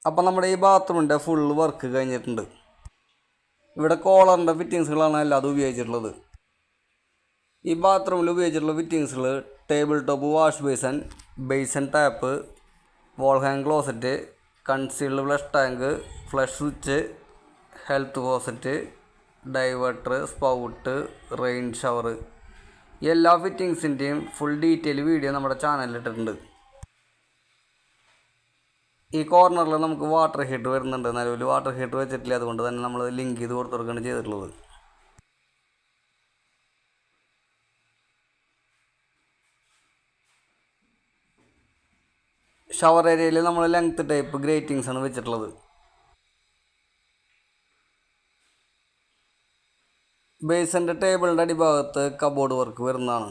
അപ്പം നമ്മുടെ ഈ ബാത്റൂമിൻ്റെ ഫുൾ വർക്ക് കഴിഞ്ഞിട്ടുണ്ട്. ഇവിടെ കോളറിൻ്റെ ഫിറ്റിങ്സുകളാണ് എല്ലാതും ഉപയോഗിച്ചിട്ടുള്ളത്. ഈ ബാത്റൂമിൽ ഉപയോഗിച്ചിട്ടുള്ള ഫിറ്റിങ്സുകൾ table top wash basin tap, wall hung closet, concealed flush tank, flush switch, health faucet, diverter, spout, rain shower. എല്ലാ ഫിറ്റിങ്സിൻ്റെയും ഫുൾ ഡീറ്റെയിൽ വീഡിയോ നമ്മുടെ ചാനലിൽ ഇട്ടിട്ടുണ്ട്. ഈ കോർണറിൽ നമുക്ക് വാട്ടർ ഹീറ്റർ വരുന്നുണ്ട്. നിലവിൽ വാട്ടർ ഹീറ്റർ വെച്ചിട്ടില്ല, അതുകൊണ്ട് തന്നെ നമ്മൾ ലിങ്ക് ചെയ്ത് കൊടുത്തുകൊടുക്കുകയാണ് ചെയ്തിട്ടുള്ളത്. ഷവർ ഏരിയയിൽ നമ്മൾ ലെങ്ത് ടൈപ്പ് ഗ്രേറ്റിങ്സ് ആണ് വെച്ചിട്ടുള്ളത്. ബേസിൻ്റെ ടേബിളിൻ്റെ അടിഭാഗത്ത് കബോർഡ് വർക്ക് വരുന്നതാണ്.